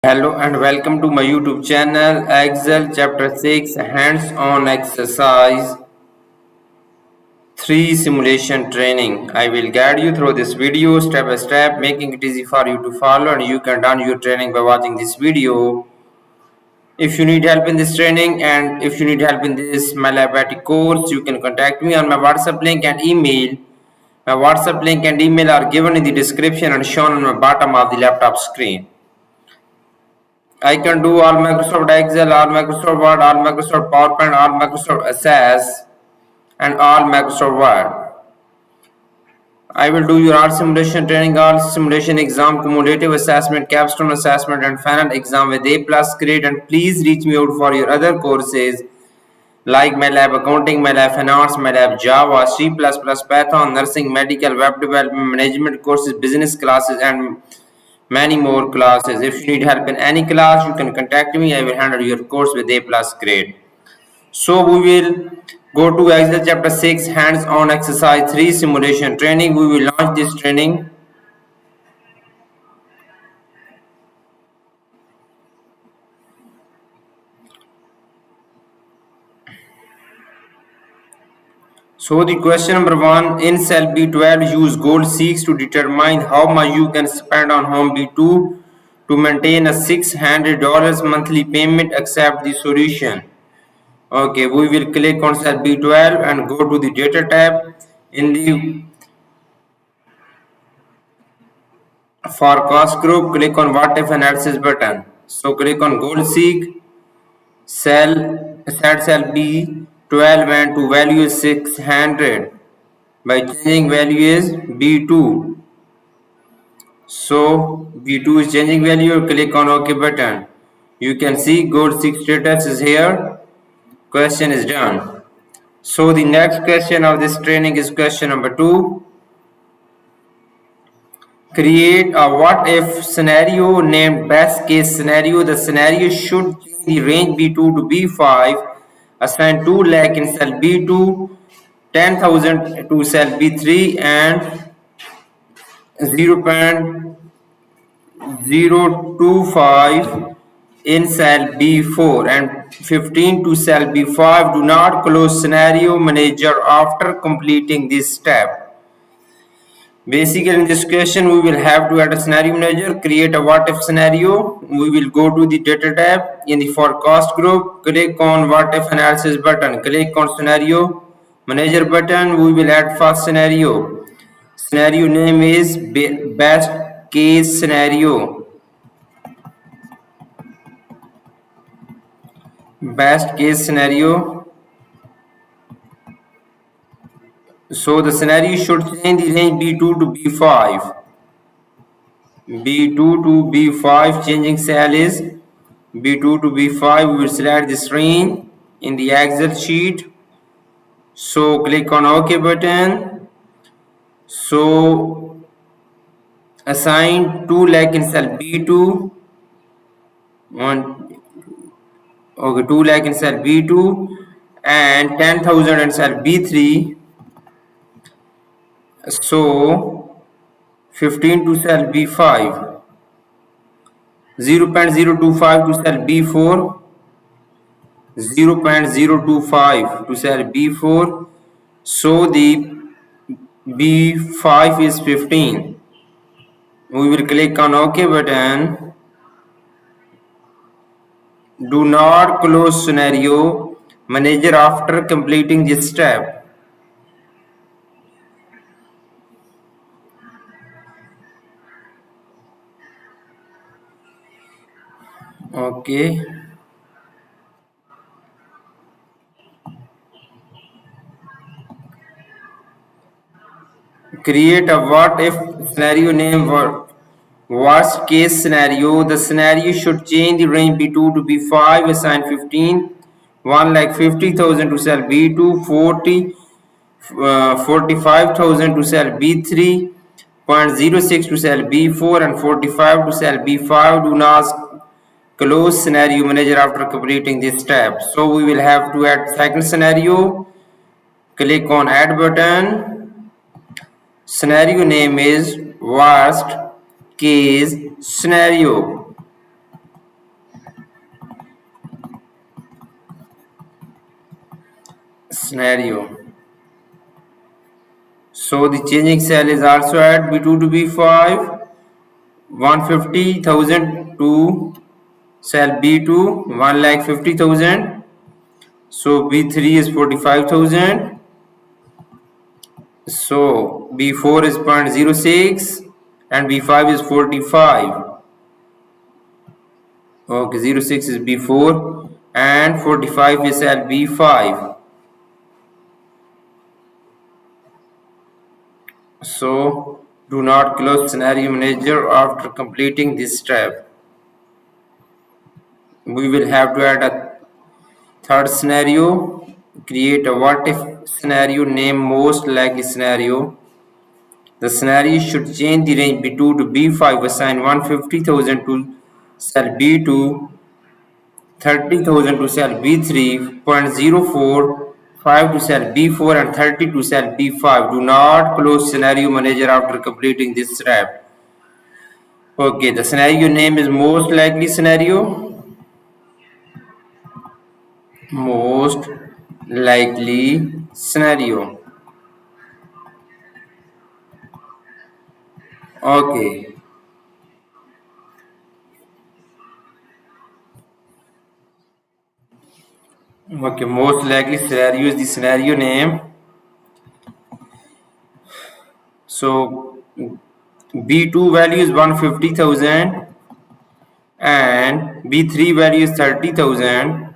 Hello and welcome to my YouTube channel Excel chapter 6 hands-on exercise 3 simulation training. I will guide you through this video step by step, making it easy for you to follow, and you can done your training by watching this video. If you need help in this training and if you need help in this MyLab course, you can contact me on my WhatsApp link and email. My WhatsApp link and email are given in the description and shown on the bottom of the laptop screen. I can do all Microsoft Excel, all Microsoft Word, all Microsoft PowerPoint, all Microsoft Access, and all Microsoft Word. I will do your all simulation training, all simulation exam, cumulative assessment, capstone assessment, and final exam with A plus grade. And please reach me out for your other courses like MyLab Accounting, MyLab Finance, MyLab Java, C++, Python, Nursing, Medical, Web Development, Management courses, Business classes, and many more classes. If you need help in any class, you can contact me. I will handle your course with A plus grade. So we will go to Excel chapter 6 hands-on exercise 3 simulation training. We will launch this training. So the question number 1, in cell B12 use goal seeks to determine how much you can spend on home B2 to maintain a $600 monthly payment. Accept the solution. Okay, we will click on cell B12 and go to the data tab. In the forecast group, click on what if analysis button. So click on goal seek, set cell B12 and to value is 600 by changing value is B2. So B2 is changing value, click on OK button. You can see goal seek status is here. Question is done. So the next question of this training is question number 2. Create a what if scenario named best case scenario. The scenario should change the range B2 to B5. Assign 2 lakh in cell B2, 10,000 to cell B3 and 0.025 in cell B4 and 15 to cell B5. Do not close scenario manager after completing this step. Basically, in this question, we will have to add a scenario manager, create a what if scenario. We will go to the data tab in the forecast group, click on what if analysis button, click on scenario manager button. We will add first scenario. Scenario name is best case scenario. Best case scenario. So the scenario should change the range B2 to B5. B2 to B5, changing cell is B2 to B5. We will select this range in the Excel sheet. So click on OK button. So assign 2 lakh in cell B2. Okay, 2 lakh in cell B2 and 10,000 in cell B3. So 15 to cell B5, 0.025 to cell B4, 0.025 to cell B4. So the B5 is 15. We will click on OK button. Do not close scenario manager after completing this step. Okay. Create a what if scenario name for worst case scenario. The scenario should change the range B2 to B5, assign 15, 1,50,000 to cell B2, 45,000 to cell B3, 0.06 to cell B4 and 45 to cell B5. Do not close scenario manager after completing this step. So we will have to add second scenario. Click on add button. Scenario name is worst case scenario. scenario. So the changing cell is also at B2 to B5, 150,000 to cell B2, 1,50,000. So B3 is 45,000. So B4 is 0.06 and B5 is 45. Okay, 06 is B4 and 45 is cell B5. So do not close scenario manager after completing this step. We will have to add a third scenario. Create a what if scenario, name most likely scenario. The scenario should change the range B2 to B5, assign 150,000 to cell B2, 30,000 to cell B3, 0.045 to cell B4 and 30 to cell B5. Do not close scenario manager after completing this step. Okay, the scenario name is most likely scenario. Most likely scenario. Okay. Okay, most likely scenario is the scenario name. So B2 value is 150,000 and B3 value is 30,000.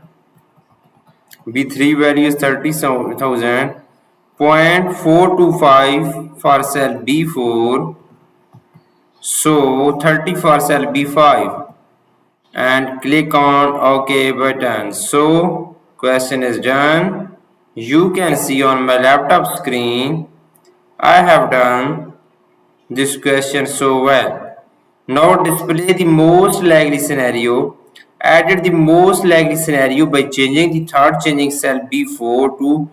B3 value is 30,000. 0.425 for cell B4. So 30 for cell B5 and click on OK button. So question is done. You can see on my laptop screen I have done this question so well. Now display the most likely scenario. Added the most likely scenario by changing the third changing cell B4 to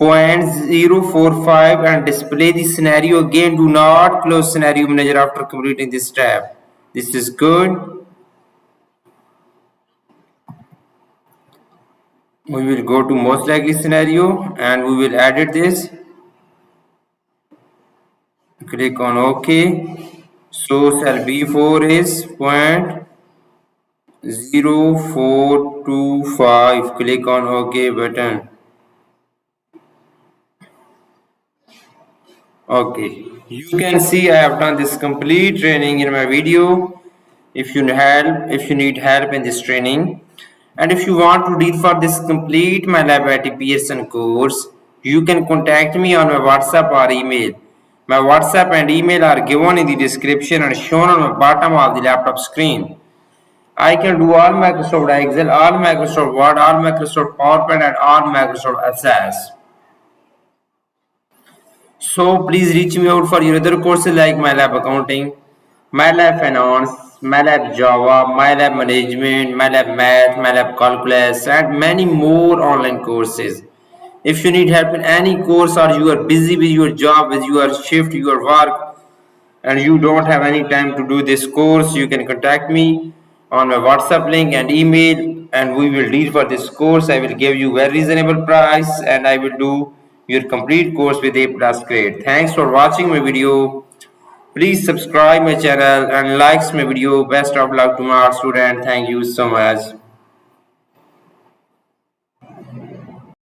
0.045 and display the scenario again. Do not close scenario manager after completing this step. This is good. We will go to most likely scenario and we will edit this. Click on OK. So cell B4 is 0.0425. Click on OK button. Okay, you can see I have done this complete training in my video. If you need help in this training, and if you want to read for this complete MATLAB IT Pearson course, you can contact me on my WhatsApp or email. My WhatsApp and email are given in the description and shown on the bottom of the laptop screen. I can do all Microsoft Excel, all Microsoft Word, all Microsoft PowerPoint, and all Microsoft Access. So please reach me out for your other courses like MATLAB Accounting, MATLAB Finance, MATLAB Java, MATLAB Management, MATLAB Math, MATLAB Calculus, and many more online courses. If you need help in any course or you are busy with your job, with your shift, your work, and you don't have any time to do this course, you can contact me on my WhatsApp link and email and we will deal for this course. I will give you very reasonable price and I will do your complete course with A plus grade. Thanks for watching my video. Please subscribe my channel and likes my video. Best of luck to my student. Thank you so much.